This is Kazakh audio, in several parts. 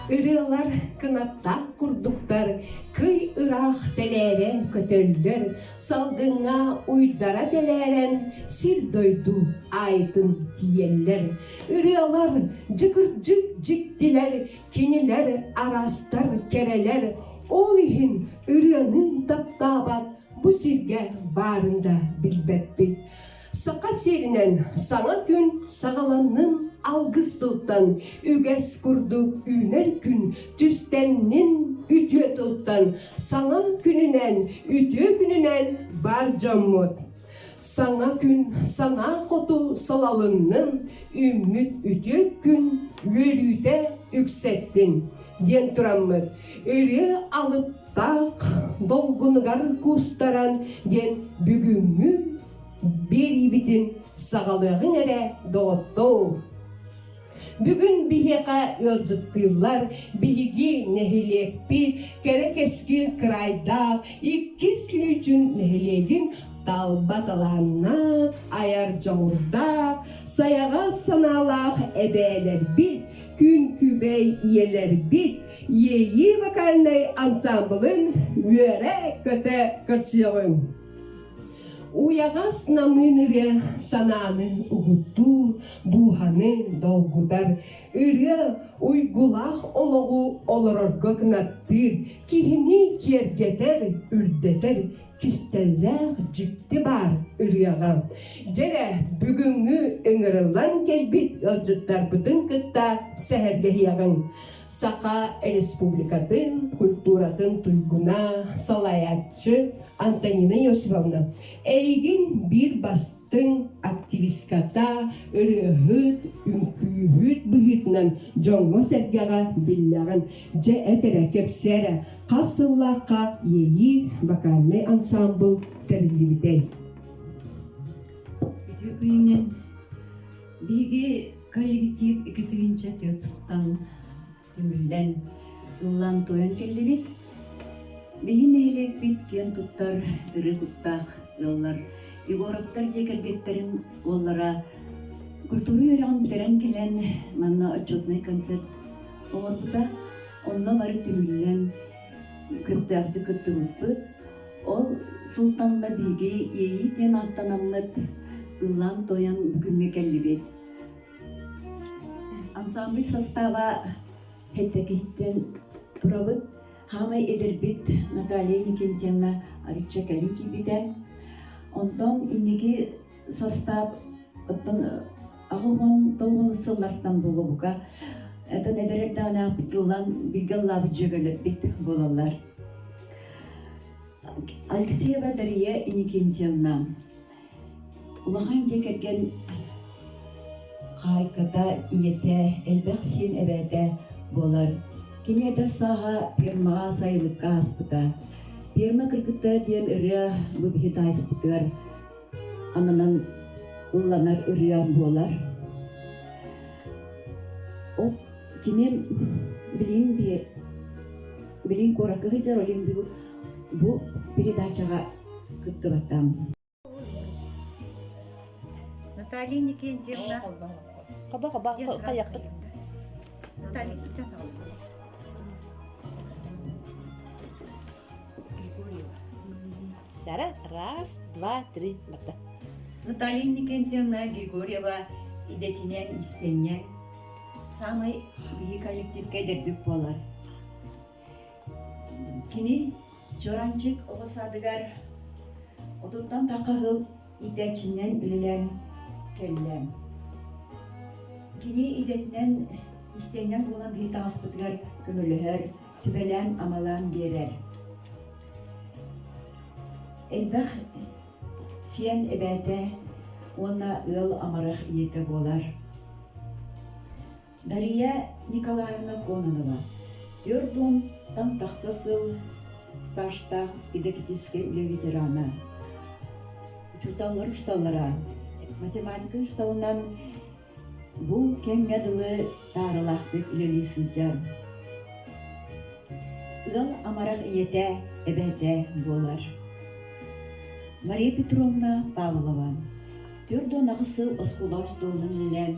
Ürüyorlar kınatta kurduklar, kıy ıraq telere kötörler, saldığına uydara teleren, sir doydu aydın diyeller. Ürüyorlar cıkırcık ciktiler, kiniler arastar kereler, ol ihin ürüyanın taptabat, bu sirge barında bilbet bit. Saka serinen sana gün sağalanın algıstıltan, üges kurduk üner gün, tüstennin ütüye tıltan, sana gününen, ütü gününen var cammut. Sana gün, sana kotu salalının, ümit ütü gün, yürüde yükselttin, diyen turamıt. Ölü alıp tak, dolgunugar kustaran, diyen bugünü, bir ibitin sağalığın ere doğuttu. Bugün biheka yolcuttular, bihigi nehilepi, kerek eski krayda, ikisli için nehilegin talbatalanna, ayar çoğurda, sayağa sanalak ebeler bit, gün kübey iyeler bit, yeyi bakanay ansamblın, yüre köte kırçığın. Uyağas namınırı sananı ugutur, buhanı dolgudar, ürü uygulaq oloğu olurur göknattır, kihini kergeter, ürdeter, kisteller cikti bar ürüyağa. Jere bugüngü öngörülen kelbit ölcütler bütün kıtta sehergehiyağın. Saka Respublikatın, kulturatın tuyguna, salayatçı Antonina Yosifovna. Eygin bir bastın aktivistkata, ürühüt, ünkühüt bühütnen, jongo sergağa billağın, ce etere kepsere, kasıllaqa yeyi bakanne ansambl terlibitey. Bugünün bilgi kollektif ikitigince tiyatırdan tümülden yıllan toyan kellibit. Bihin eylek bit kiyan tuttar, ırı tuttak yollar. Igoraptar jekergetterin onlara kulturu yörağın biteren gelen manna açotnay konser orada onunla varı tümülden köfte yaptı kıttı mutlu. Ol sultanla bilgi yeyi ten attanamlat yıllan toyan bugünge kellibit. Ansambl sastava hetteki hitten turabıt hamay ederbit Natalya Nikentyen'la arıkça kalinki biten. Ondan inneki sastav ottan ağıvan doğun ısıllardan bulu buka. Eton ederek dağına apit yıllan bilgalla bücügelep bit bulallar. Alexeyeva Darya Nikentyen'la ulağın cekergen haykata iyete elbeksin ebede bolar. Kini da saha pirma sayılık aspıda. Pirma kırkıtta diyen ırıya bu bir aspıdır. Ananan ullanar ırıya bolar. O kini bilin korakı hıcar olayım bu biri daha çağa kıttı batam. Natalya Nikentyen'la Kaba kayaktık. Natalya Nikentyen'la Cara, раз, два, три, marta. Natalya Nikentyen'la Grigorieva idetinen istenyen samay bir kolektifke ederbik bolar. Kini çorancık oğusadıgar otuttan takahıl ideçinden ülülen kellem. Kini idetinden istenyen bulan bir tanıspıdıgar kömülüher, tübelen amalan birer. Elbək siyen ebete ona ıl amaraq iyete bolar. Darya Nikolayevna Kononova. Yurdun tam taxtasıl staşta idekitiske üle veterana. Uçutallara, matematika uçutalından bu kengadılı tarılaqdık üleli sızcar. Il amaraq iyete ebete bolar. Maria Petrovna Pavlova. Твердо нахысыл оскулаш долнын лен,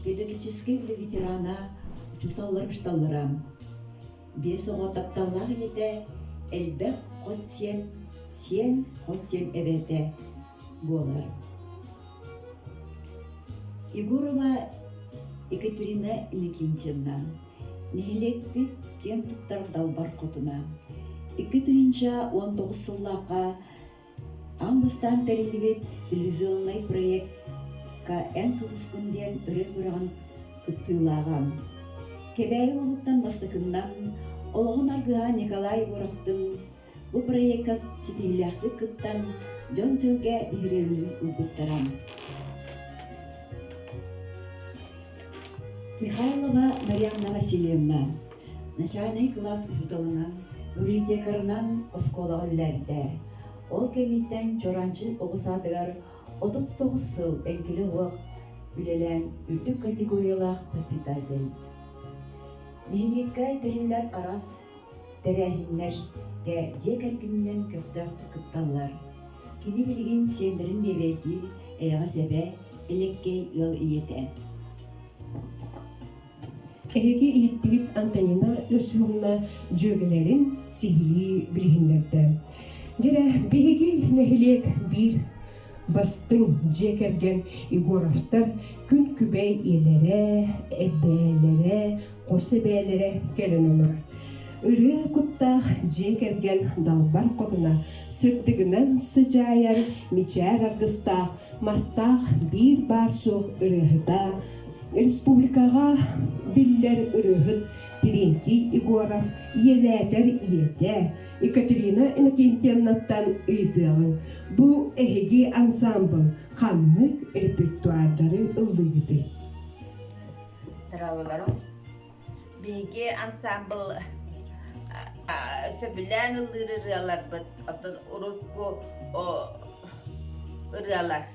педагогический ветерана учуталларам. Бес оғататталлах ете, элбек қот сен қот сен эбете болар. Егорова Екатерина Никентьевна, нехилекпит кен туттар далбар қотына. 2019 сыллақа аңбыстан тәрелебет телевизионный проектка ән сұлыскүнден үрі бұраған күттілаған. Кебәйі олықтан бастықыннан олығын арғыға Николай Борақтың бұл проектка сетейләқті күттан жон сөйге үйрелі ұлғыттарам. Михайлова Марьяна Васильевна, начальный класс учителынан, библиотекарынан осколаға үлләрді. Ол кемиттен чоранчы оғысадығар 39 сыл әңкілі оқ үлелән үрдік категориялақ воспитатель. Мехиниккай тәрілер арас, тәрәхінлер де жекәркіннен көптақты күпталар. Кені білген сендерін бебеті әйға сәбе элеккей ыл иеті. Эһиги ииттигит Антонина өсүгүнна жөгелерин сихили билигиндерде. Дире биһиги нехилек бир бастың жекерген Егоровтар күн күбей иелере, эббээлере, косебээлере келен олар. Үрі куттах жекерген далбар котуна сыртыгынан сыжаяр мичар аргыстах мастах бир бар сух үріхіда республикаға биллер үріхіт Терентий Егоров еләдер иеде Екатерина Иннокентьевнаттан ыйдығын. Бұ әхеге ансамбл қанмык репертуардары ыллыгыды. Траваларым. Беге ансамбл сөбілән ыллырыралар бұд. Атын урутку ыралар.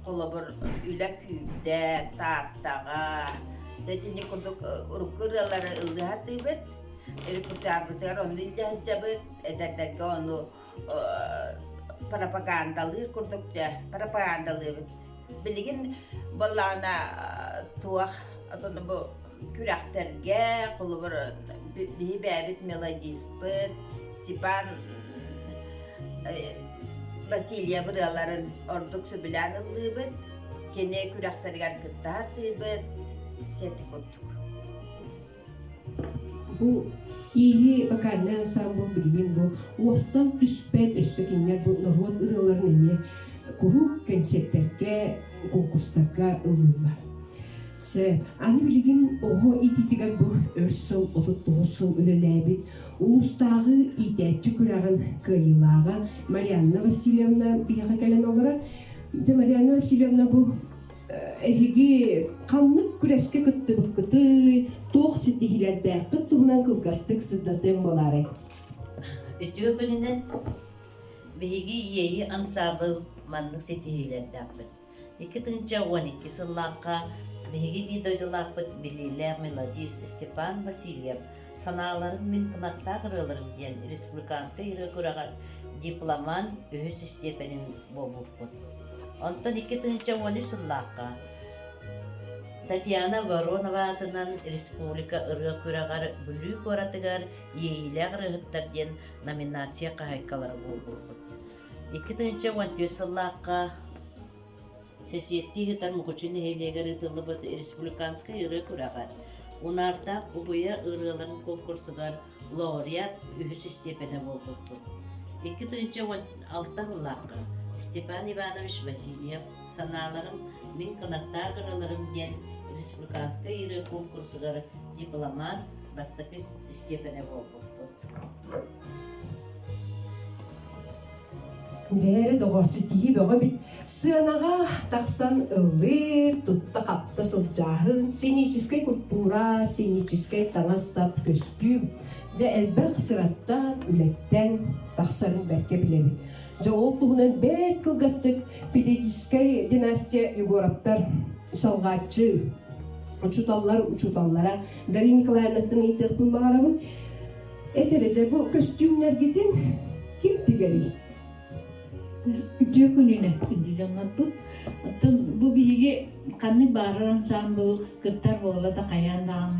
Қолабыр үлі күйді, тартаға. Дәтіне күрдік урутку ыралары ыллыхаты бұд. Репутабытығар оны үлі бұд. Әдәрдерге оны пропагандалыр күрдік жа. Пропагандалыр бұд. Білген балана туақ. Атаны бұл күрәқтерге, қолы бір бейбәбіт мелодист бұд, Степан Василия бұраларын ордық сөбілән ұлы бұд, кене күрәқтерге күттаты бұд, сәті көттік. Бұл iyi вокальный ансамбл білген бұл, остан түспәт өссекенлер бұл народ ұраларын ене күрік концерттерге, конкурстарға ұлылар. Аны білген оғы ититігер бұл өрсіл, 39 сыл үлеләбіт, ұлыстағы итәтчі күрағын кайылаға Марьяна Васильевна бияға кәлен олара. Марьяна Васильевна бұл әйге қанлық күрәске күтті бұққыты, тоқ сетігілерді құттығынан қылғастық сыддатың болары. Өтіө күнінен бейгі ейі ансабыл манлық сетігілерді ақпын. 2012 сыллаққа бейгі видойдылақпыт білілер мелодист Степан Васильев саналарын мен қынатта қырылырым ден республиканска ирі көрағар дипломан өз степенін болуқпыт. Онтан 2013 сыллаққа Татьяна Воронова атынан республика ыры көрағар бүлік оратығар ейілер ырғыттарден номинация қағайқалары болуқпыт. 2014 сыллаққа Сесиетти хитар мухучин хейлегер ытылы быт республиканска ыры күрағар. Унарда убыя ырыларын конкурсыгар лауреат үхіс степені болуқпыт. 2016 лаққа Степан Иванович Васильев саналарым мен қынатта ырыларым ден республиканска ыры конкурсыгар дипломат бастықы степені болуқпыт. Дәрі доғырсы тейі бөғі біт. Сынаға тақсан ылыр, тұтта қапта сылжағын, сценическай культура, сценическай таңастап көстүм. Де әлбір қысыраттан, үлеттен тақсарын бәрке біледі. Жауыл тұғынан бәр кылғастық педагогическай династия Егоровтар салғатчы. Учуталлара, Дарья Николаевнаттың етіқпін бағарабын. Әтереже бұл костюмлергетін кім тігері? Ütüye gününe gidiyorlar bu. Hatta bu bilgi Kanı barı ansambl kıttar boğla da kayandan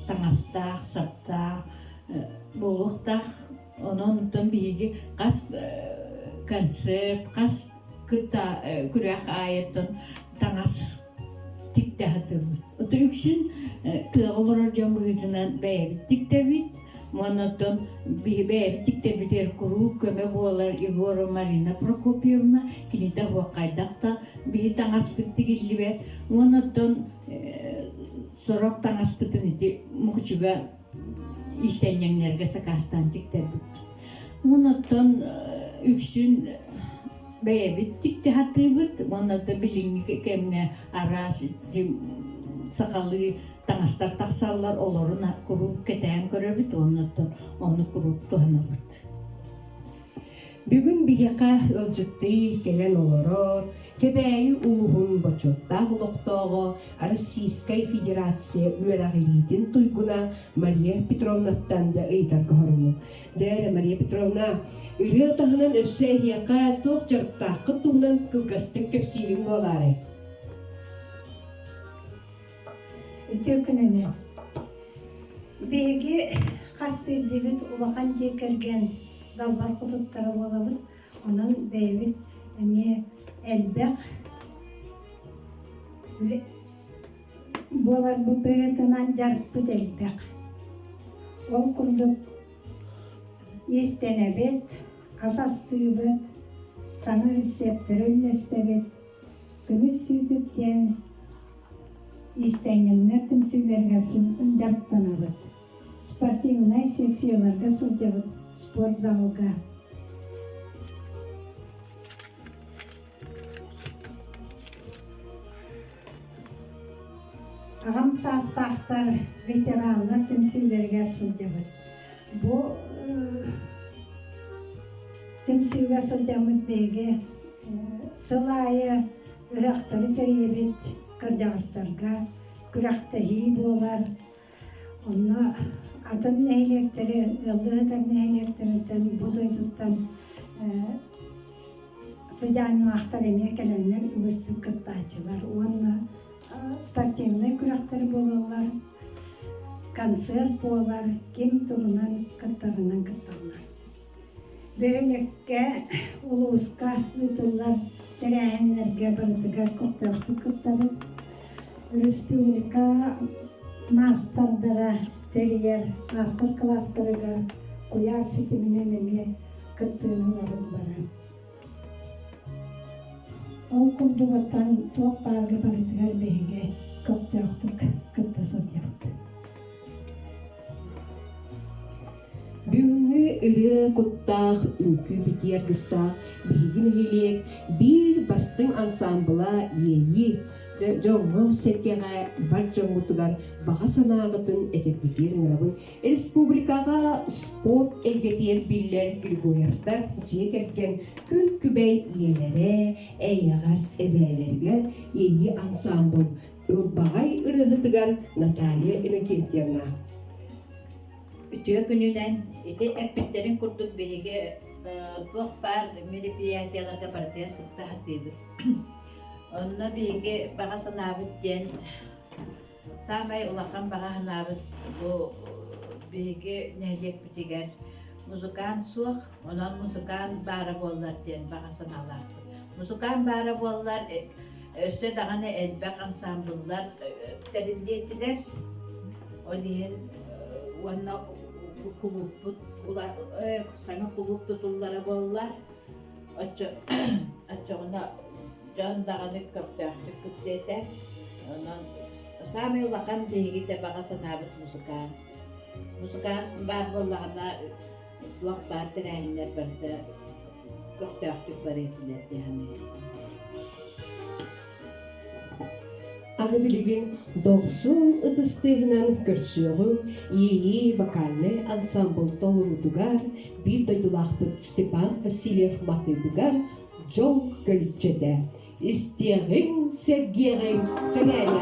tanastaq, saptaq, boluqtaq, onun bigi qas konsert, qas kıtta kürək ayettin tanas tiktahatır. Oto üksün kığılır jamuyutunan bəyəbit tiktavit, Monoton bihbe tikte biter kuru köme boğalar Igor Marina Prokopyevna kinita huakaydak bihi tangas pitigillibe monoton sorok tangas pitiniti mukucuga istenyenlerge sakastan tikte monoton üksün beyebit tikte hatibit monoton bilingi kemne aras sakalı tangastar taksallar olorun kurup ketään köröbüt onu kurup tuhanabıt. Бүгүн биһиэхэ ылжыттыы келен олорор, кебээи улуһун бочоттаах улохтоого Российская Федерация үөрагилиитин туйгуна Мария Петровнаттан да ыйтарга хоруму. Дээре Мария Петровна, үрүө таһынан өссө иһиэхэ туох жарыптааххы туһунан кылгастык кепсиилиң буолааре. Төкүнүнө беги кас бердигит улахан жекерген далбар кутуттары болабыт онан бейбит эме элбек болар бу бейтынан жарпыт элбек ол курдук истенебет асас түйбөт саңы рецептер өллестебет күмүс сүйдүктен истенgenler tümsüllerge жарыктанабыт. Спортивный секцияларга сылтабыт, спорт залга. Агам састақтар, ветеранлар tümsüllerge сылтабыт. Бу tümsülge сылтабыт беге сылайы үрактары теребет. Кырдағыстарға күрәқтәхи болар. Онна атын нәйлектері, ылдығыдар нәйлектері бұдай тұттан сұжанын ақтар еме кәләнер үгістік кыттачылар. Онна спортивный күрәқтері болалар, концерт болар, кем тұғынан кыттарынан кытталар. Бөлекке, улуысқа ұтылар, тәрәхенлерге бірдігі көптәқті кыттары. Республика мастардара терьер, мастер класстарыга куяр сетиминен эме кыттыының арын бара. Ол курдубаттан тоқ барғы барытыгар бейге көптәқтік кытты сотяқты. Бүгүнгү ыры куттаах үңкү битиер гыстаах бигин хилек бир бастың ансамбыла ейи жоңго сеткега бар жоңгутугар бага санаагытын этепбитиерин ырабын республикага спорт элгетиер биллер Григорьевтар жекерген күн күбей иелере эйягас эбээлерге ейи ансамбл багай ырыгытыгар Наталья Иннокентьевна. Ütüye gününden iti epitlerin kurduk bihige çok var meripiyatiyalarga partiyan kıtta hattıydı. Onunla bihige bağa sanabit diyen samay ulakan bağa sanabit bu bihige nehlek bitiger muzikan suq, ondan muzikan bara bollar diyen bağa sanalardı. Muzikan bara bollar össe dağını elbek ansambullar terilliyetiler o diyen Wanna kuluput ular sana kulup tutullara bollar açığına can dağını kaptırdık kıtsete ondan sami ulakan dehigite bağa sanabit musikan var bollarına duak bardır ehinler bardır kaptırdık baretiler yani. Аны билигин 90 ыдыстыгынан көрсөөгүн ии вокальный ансамбл толурутугар бир дойдулахпыт Степан Васильев матыбыгар жол көлүкчөдө истегиң сергегиң сеңене.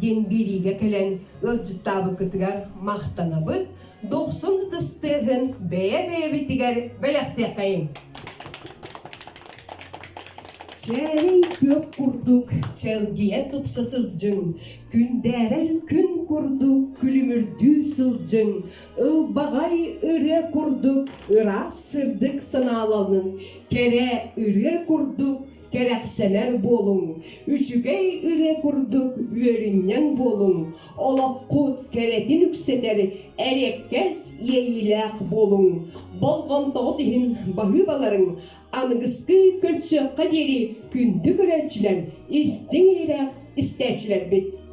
den biriga kelen ölçütabı kıtıgar maqtanabıt 90 dыстığın beye bitigar belekte kayın. Çey kök kurduk, çelgiye tupsa sılcın, günderer gün kurduk, külümürdü sılcın, ılbağay ıre kurduk, ıra sırdık sanalanın, kere ıre kurduk, gerekseler bolun, üçügey ıre kurduk, yörünnen bolun, olak kut keretin yükseleri, erekkes yeylek bolun, bolgan doğdihin bahıbaların, anıgıskı kırçıqqa deri kündü görəçilər, istin erək istəçilər bit.